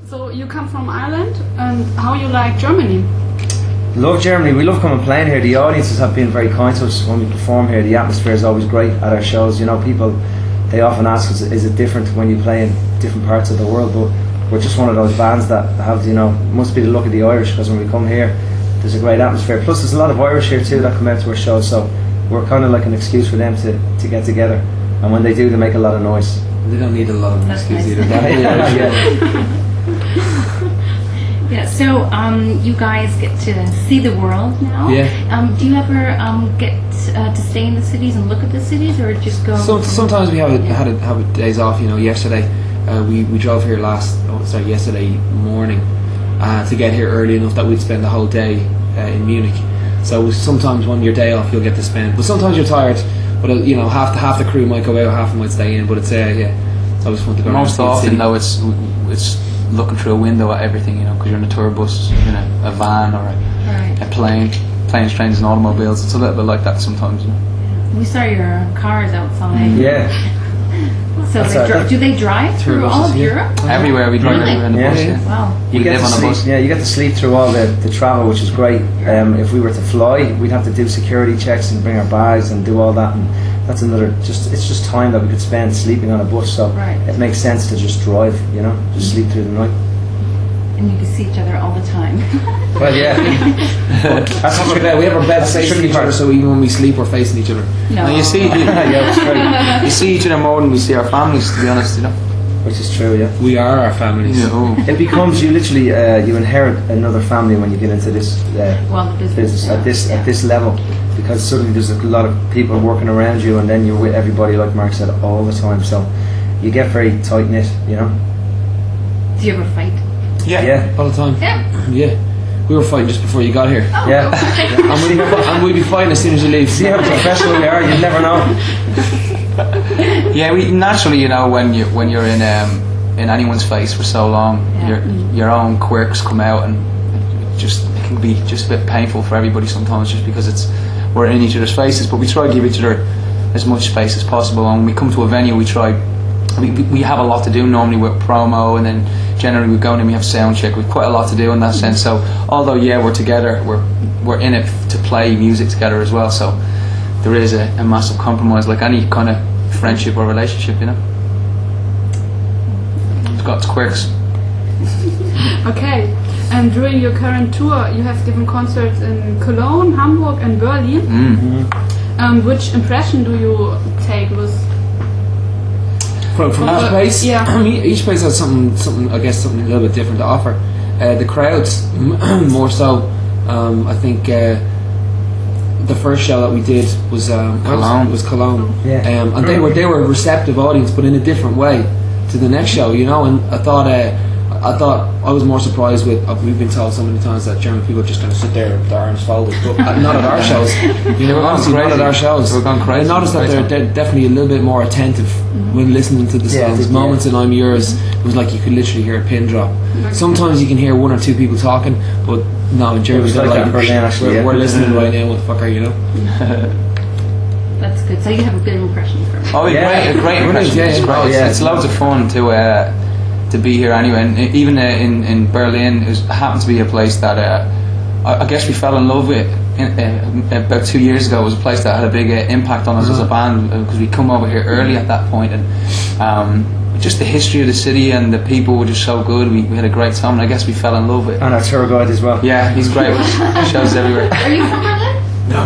So you come from Ireland, and how you like Germany? Love Germany. We love coming playing here. The audiences have been very kind to us when we perform here. The atmosphere is always great at our shows. You know, people, they often ask us, is it different when you play in different parts of the world? But we're just one of those bands that have, you know, must be the luck of the Irish, because when we come here, there's a great atmosphere. Plus there's a lot of Irish here too that come out to our shows, so we're kind of like an excuse for them to get together. And when they do, they make a lot of noise. They don't need a lot of an excuse either. Yeah, so you guys get to see the world now. Yeah. Do you ever get to stay in the cities and look at the cities, or just go? Sometimes we have days off. You know, yesterday we drove here yesterday morning to get here early enough that we'd spend the whole day in Munich. So sometimes when your day off, you'll get to spend. But sometimes you're tired. But you know, half the crew might go out, half might stay in. But it's it's always fun to go. Most often though, it's looking through a window at everything, you know, because you're in a tour bus, in a van or a plane, planes, trains and automobiles. It's a little bit like that sometimes, you know. We saw your cars outside. Yeah. So do they drive through all of Europe? Everywhere we drive, everywhere in the bus. Yeah. Wow. We live on a bus. Yeah, you get to sleep through all the travel, which is great. If we were to fly, we'd have to do security checks and bring our bags and do all that, and that's it's just time that we could spend sleeping on a bus. So it makes sense to just drive, you know, just sleep through the night. And you can see each other all the time. Well, yeah. That's what we have our beds facing each other, so even when we sleep, we're facing each other. No. You see, that's right. you see each other more than we see our families, to be honest, you know. Which is true, yeah. We are our families. Yeah, oh. It becomes, you literally you inherit another family when you get into this business at this level, because suddenly there's a lot of people working around you, and then you're with everybody, like Mark said, all the time. So you get very tight knit, you know. Do you ever fight? Yeah. All the time. Yeah. We were fighting just before you got here. Oh, yeah. okay. And we'll be fighting as soon as you leave. See how professional we are. You never know. Yeah, we naturally, you know, when you're in anyone's face for so long, your own quirks come out, and it can be just a bit painful for everybody sometimes, just because we're in each other's faces. But we try to give each other as much space as possible. And when we come to a venue, we have a lot to do normally with promo, and then generally we go in and we have sound check. We've quite a lot to do in that sense. So although we're together, we're in it to play music together as well. So there is a massive compromise, like any kind of friendship or relationship, you know. It's got its quirks. Okay. And during your current tour, you have given concerts in Cologne, Hamburg, and Berlin. Mm-hmm. Which impression do you take with? From each place? Yeah. I mean, each place has something a little bit different to offer. The crowds, more so. I think the first show that we did was Cologne. Yeah. And they were a receptive audience, but in a different way to the next show, you know. And I thought I was more surprised with. We've been told so many times that German people just kind of sit there with their arms folded, but not at our shows. You know, honestly, not at our shows. We're gone crazy. I noticed that they're definitely a little bit more attentive when listening to the songs. There's moments in I'm Yours, it was like you could literally hear a pin drop. Sometimes you can hear one or two people talking, but no, in Germany they're like, we're listening right now. What the fuck are you know? That's good. So you have a good impression from it. Oh, a great impression. It's loads of fun to be here anyway. And even in Berlin, it happened to be a place that I guess we fell in love with about 2 years ago. It was a place that had a big impact on us as a band, because we come over here early at that point, and just the history of the city and the people were just so good. We had a great time, and I guess we fell in love with it. And our tour guide as well. Yeah, he's great. Shows everywhere. Are you from Berlin? No.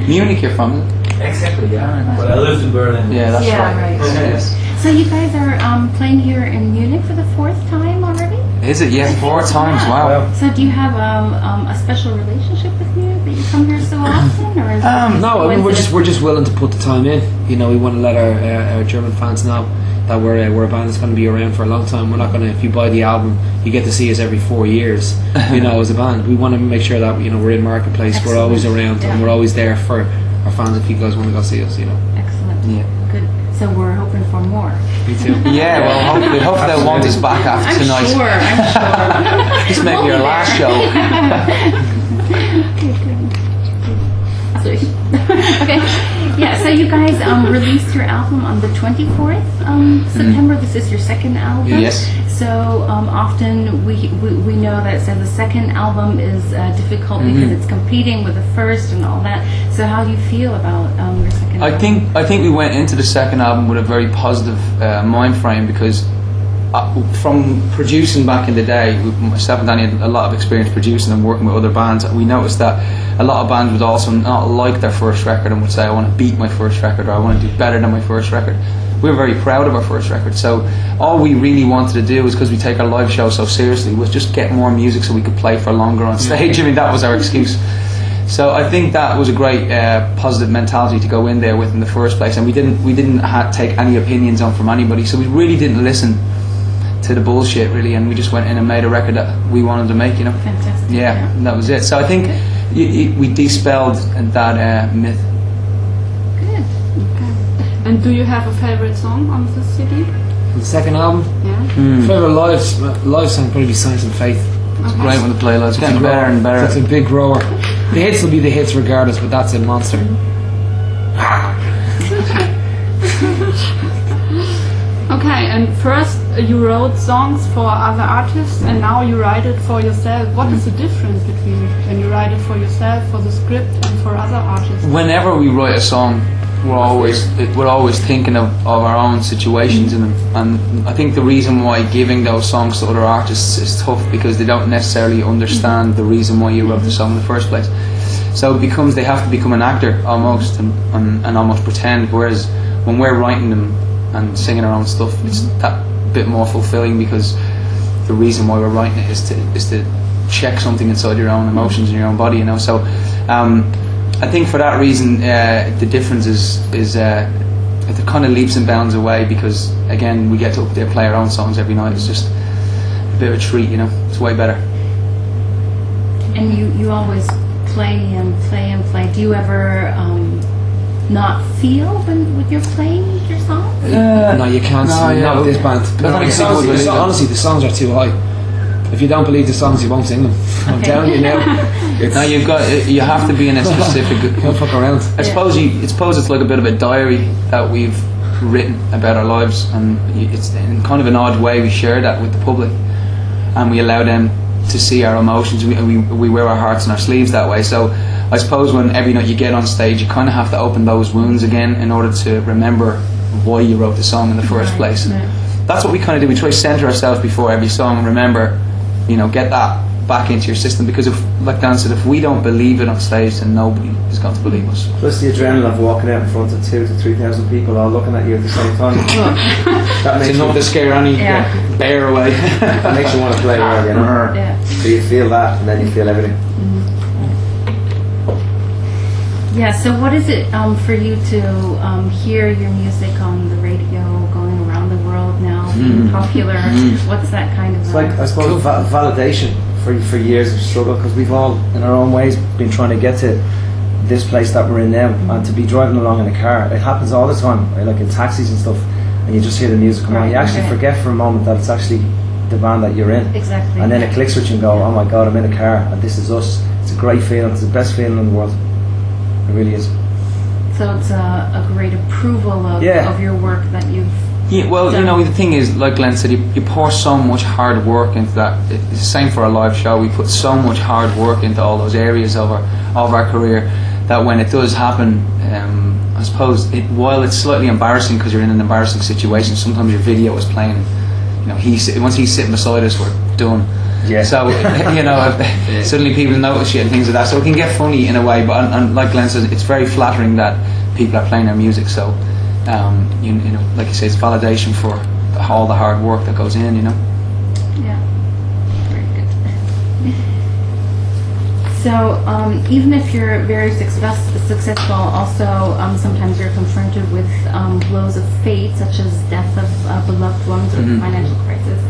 Munich, you're from? Exactly, yeah. But I lived in Berlin. Yeah, that's right. Yes. So you guys are playing here in Munich for the 4th time already? Is it? Yeah, 4 times. Wow. So do you have a special relationship with Munich that you come here so often, or is no? I mean, we're just willing to put the time in. You know, we want to let our German fans know that we're a band that's going to be around for a long time. We're not going to. If you buy the album, you get to see us every 4 years. You know, as a band, we want to make sure that we're in marketplace. Excellent. We're always around, and we're always there for our fans if you guys want to go see us. You know. Excellent. Yeah. Good. So we're hoping for more. Me too. Yeah, well, hopefully they'll want us back after tonight. I'm sure. This may be our last show. Okay. Yeah, so you you guys released your album on the 24th September. This is your second album. Yes. So often we know that so the second album is difficult because it's competing with the first and all that. So how do you feel about your second album? I think we went into the second album with a very positive mind frame because from producing back in the day, myself and Danny had a lot of experience producing and working with other bands. We noticed that a lot of bands would also not like their first record and would say, I want to beat my first record or I want to do better than my first record. We were very proud of our first record, so all we really wanted to do was, because we take our live show so seriously, was just get more music so we could play for longer on stage. I mean, that was our excuse. So I think that was a great positive mentality to go in there with in the first place, and we didn't take any opinions on from anybody, so we really didn't listen to the bullshit really, and we just went in and made a record that we wanted to make, you know. Fantastic. Yeah, and that was it. So I think we dispelled that myth. Good. And do you have a favorite song on this CD? The second album, Yeah. favorite live song probably be Science and Faith. It's great when the play lives, getting better and better. It's a big grower. The hits will be the hits regardless, but that's a monster. Okay, and first you wrote songs for other artists and now you write it for yourself. What is the difference between when you write it for yourself, for the script, and for other artists? Whenever we write a song, we're always thinking of our own situations in them, and I think the reason why giving those songs to other artists is tough because they don't necessarily understand the reason why you wrote the song in the first place. So it becomes, they have to become an actor almost and almost pretend, whereas when we're writing them and singing our own stuff, it's that bit more fulfilling because the reason why we're writing it is to check something inside your own emotions and your own body, you know. So I think for that reason the difference is it kind of leaps and bounds away because again we get to up there play our own songs every night. It's just a bit of a treat, you know. It's way better. And you always play and play and play. Do you ever not feel when you're playing your songs? No, you can't. Not with this band. Honestly, the songs are too high. If you don't believe the songs, you won't sing them. I'm telling you now. Now you have to be in a specific. Don't fuck around. I suppose it's like a bit of a diary that we've written about our lives, and it's in kind of an odd way we share that with the public, and we allow them to see our emotions. We wear our hearts on our sleeves that way. So I suppose when every night you get on stage, you kind of have to open those wounds again in order to remember why you wrote the song in the first place. Right. That's what we kind of do. We try to center ourselves before every song and remember, you know, get that back into your system, because if, like Dan said, if we don't believe it on stage, then nobody is going to believe us. Plus the adrenaline of walking out in front of 2,000 to 3,000 people all looking at you at the same time. That makes It's enough to scare any bear away. that makes you want to play well, you know. Yeah. So you feel that, and then you feel everything. Yeah, so what is it for you to hear your music on the radio, going around the world now, being popular? What's that kind of... It's like, I suppose, validation for years of struggle, because we've all, in our own ways, been trying to get to this place that we're in now, and to be driving along in a car. It happens all the time, like in taxis and stuff, and you just hear the music come on. You actually forget for a moment that it's actually the band that you're in. Exactly. And then it clicks with you and go, oh my God, I'm in a car, and this is us. It's a great feeling. It's the best feeling in the world. It really is. So it's a great approval of your work that you've well, done. you know, the thing is, like Glenn said, you pour so much hard work into that. It's the same for our live show. We put so much hard work into all those areas of our career that when it does happen, I suppose, while it's slightly embarrassing because you're in an embarrassing situation, sometimes your video is playing. You know, once he's sitting beside us, we're done. Yeah. So, you know, suddenly people notice you and things like that. So it can get funny in a way, but and like Glenn says, it's very flattering that people are playing our music. So, you know, like you say, it's validation for all the hard work that goes in, you know. Yeah, very good. So, even if you're very successful, also sometimes you're confronted with blows of fate, such as death of beloved ones or financial crisis.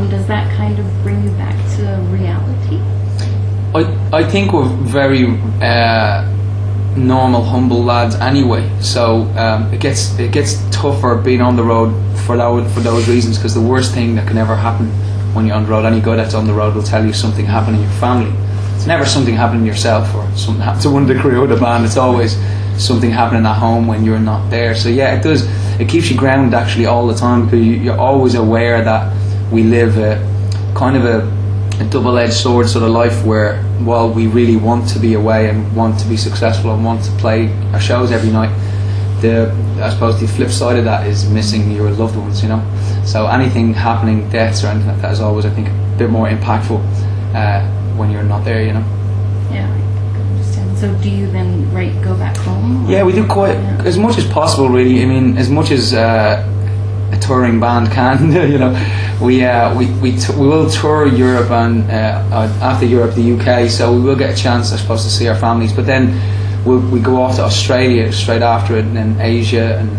Does that kind of bring you back to reality? I think we're very normal, humble lads anyway. So it gets tougher being on the road for those reasons, because the worst thing that can ever happen when you're on the road, any guy that's on the road will tell you something happened in your family. It's never something happening to yourself or something happened to one of the crew or the band. It's always something happening at home when you're not there. So yeah, it does. It keeps you grounded actually all the time, because you're always aware that we live a kind of a double-edged sword sort of life, where while we really want to be away and want to be successful and want to play our shows every night, I suppose the flip side of that is missing your loved ones, you know. So anything happening, deaths or anything like that, is always, I think, a bit more impactful when you're not there, you know. Yeah, I understand. So do you then go back home? Yeah, we do quite as much as possible, really. I mean, as much as a touring band can, you know. We will tour Europe and after Europe, the UK. So we will get a chance, I suppose, to see our families. But then we go off to Australia straight after it, and then Asia and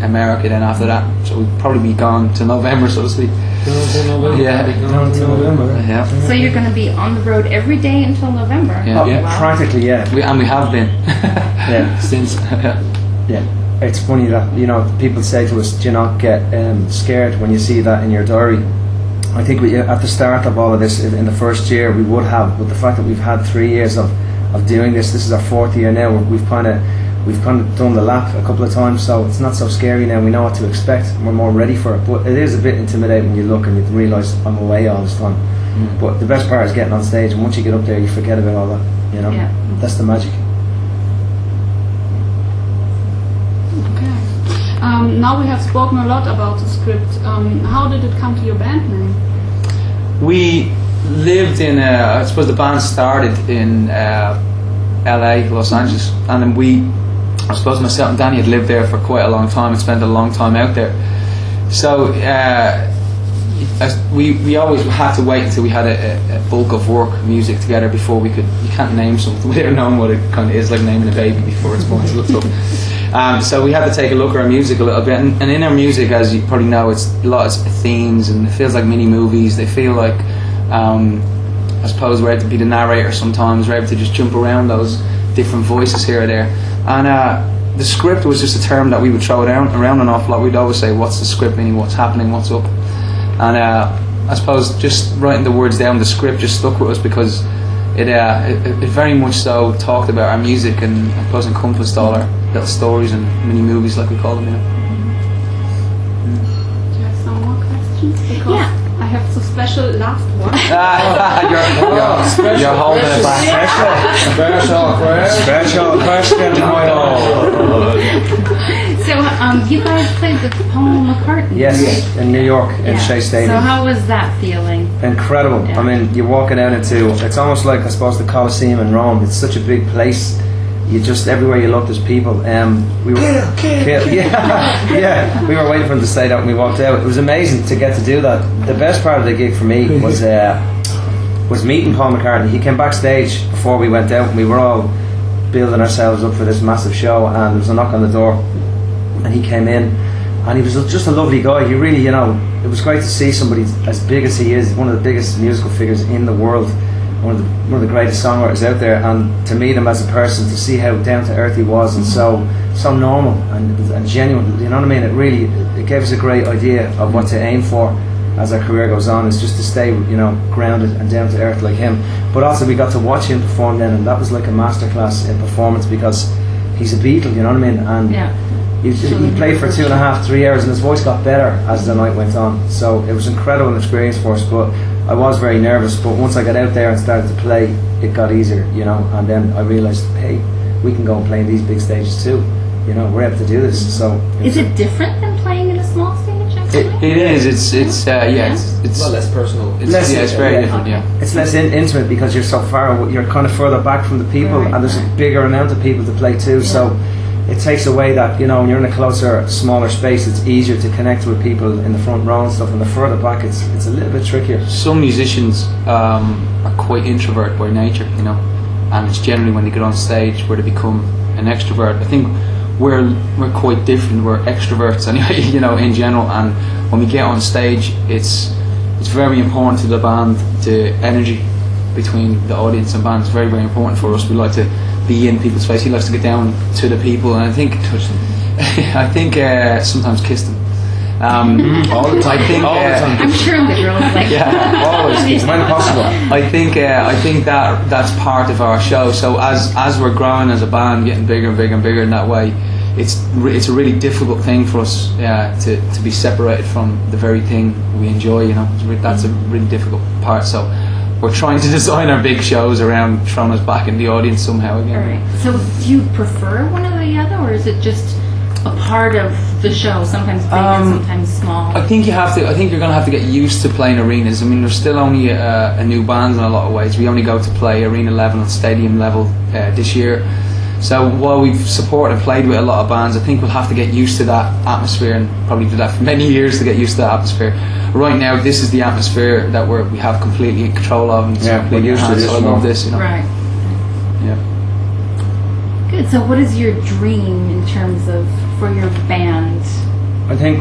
America then after that. So we'll probably be gone to November, so to speak. Yeah. Yeah. So you're going to be on the road every day until November? Yeah. Wow. Practically, yeah. We have been. Yeah. Since. Yeah. It's funny that, you know, people say to us, do you not get scared when you see that in your diary? I think at the start of all of this, in the first year, we would have, but the fact that we've had 3 years of doing this is our 4th year now. We've kind of done the lap a couple of times, so it's not so scary now. We know what to expect. We're more ready for it, but it is a bit intimidating when you look and you realise I'm away all this time. But the best part is getting on stage, and once you get up there, you forget about all that. You know, that's the magic. Okay. Now we have spoken a lot about the script. How did it come to your band name? We lived in, I suppose the band started in LA, Los Angeles, and then I suppose myself and Danny had lived there for quite a long time and spent a long time out there. So we always had to wait until we had a bulk of work, music together before we could. You can't name something without knowing what it kind of is, like naming a baby before it's born. So we had to take a look at our music a little bit, and in our music, as you probably know, it's a lot of themes, and it feels like mini movies. They feel like, I suppose, we're able to be the narrator sometimes. We're able to just jump around those different voices here or there. And the script was just a term that we would throw around an awful lot. We'd always say, what's the script meaning, what's happening, what's up? And I suppose just writing the words down, the script just stuck with us, because it very much so talked about our music, and I suppose encompassed all our little stories and mini movies, like we call them, you know. Do you have some more questions? Because I have the special last one. You're holding it back. Special question. So you guys played with Paul McCartney. Yes, in New York, in Shea Stadium. So how was that feeling? Incredible. Yeah. I mean, you're walking out into, it's almost like, I suppose, the Colosseum in Rome. It's such a big place. You just, everywhere you look, there's people. We were, yeah, we were waiting for him to say that when we walked out. It was amazing to get to do that. The best part of the gig for me was meeting Paul McCartney. He came backstage before we went out, and we were all building ourselves up for this massive show, and there was a knock on the door, and he came in, and he was just a lovely guy. He really, you know, it was great to see somebody as big as he is, one of the biggest musical figures in the world, one of the greatest songwriters out there, and to meet him as a person, to see how down to earth he was, and so normal and genuine, you know what I mean? It gave us a great idea of what to aim for as our career goes on, is just to stay, you know, grounded and down to earth like him. But also we got to watch him perform then, and that was like a masterclass in performance, because he's a Beatle, you know what I mean? And he played for 2.5, 3 hours, and his voice got better as the night went on. So it was an incredible experience for us, but I was very nervous. But once I got out there and started to play, it got easier, you know. And then I realised, hey, we can go and play in these big stages too. You know, we're able to do this. So is it different than playing in a small stage? It is. It's a lot less personal. It's very different. Yeah. It's less intimate, because you're so far. You're kind of further back from the people, and there's a bigger amount of people to play too. So it takes away that, you know, when you're in a closer, smaller space, it's easier to connect with people in the front row and stuff. And the further back, it's a little bit trickier. Some musicians are quite introvert by nature, you know, and it's generally when they get on stage where they become an extrovert. I think we're quite different. We're extroverts anyway, you know, in general. And when we get on stage, it's very important to the band. The energy between the audience and band is very, very important for us. We like to be in people's face. He likes to get down to the people, and I think touch them. I think sometimes kiss them. All the time. I think, all the time. I'm sure the girls like yeah, Always, when possible. I think that's part of our show. So as we're growing as a band, getting bigger and bigger and bigger in that way, it's a really difficult thing for us to be separated from the very thing we enjoy. You know, that's a really difficult part. So we're trying to design our big shows around throwing us back in the audience somehow again. All right. So do you prefer one or the other, or is it just a part of the show? Sometimes big and sometimes small. I think you have to. I think you're going to have to get used to playing arenas. I mean, we're still only a new band in a lot of ways. We only go to play arena level and stadium level this year. So while we've supported and played with a lot of bands, I think we'll have to get used to that atmosphere, and probably do that for many years to get used to that atmosphere. Right now, this is the atmosphere that we have completely in control of, and it's completely we're used to enhanced. this So I love now. this, you know. Right. Yeah. Good. So what is your dream in terms of for your band? I think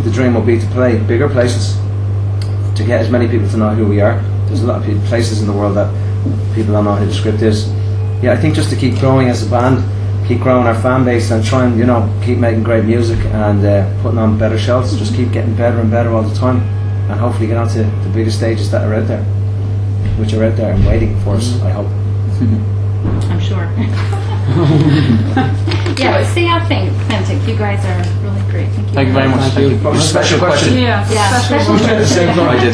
the dream will be to play bigger places, to get as many people to know who we are. There's a lot of places in the world that people don't know who the Script is. Yeah, I think just to keep growing as a band, keep growing our fan base, and try and keep making great music and putting on better shows. Just keep getting better and better all the time, and hopefully get onto the biggest stages that are out there, which are out there and waiting for us. I hope. I'm sure. Yeah, stay authentic. You guys are really great. Thank you. Thank you very much. Thank you. What was the special question? Yeah, Yeah, special. special. I did.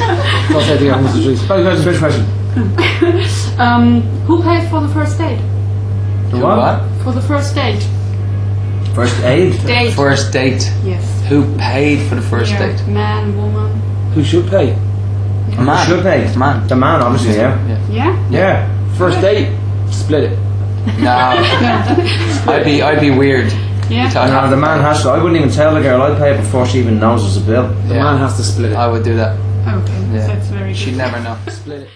Special question. Who paid for the first date? The what? For the first date. First aid. Date. First date. Yes. Who paid for the first Yeah, date? man, woman. Who should pay? A man. Should they? Man. The man, obviously. Yeah. Yeah. Yeah. First date, split it. No. I'd be weird. Yeah. No, the man has to. I wouldn't even tell the girl. I'd pay it before she even knows there's a bill. The man has to split it. I would do that. Okay, Yeah. that's very good. She'd never know. Split it.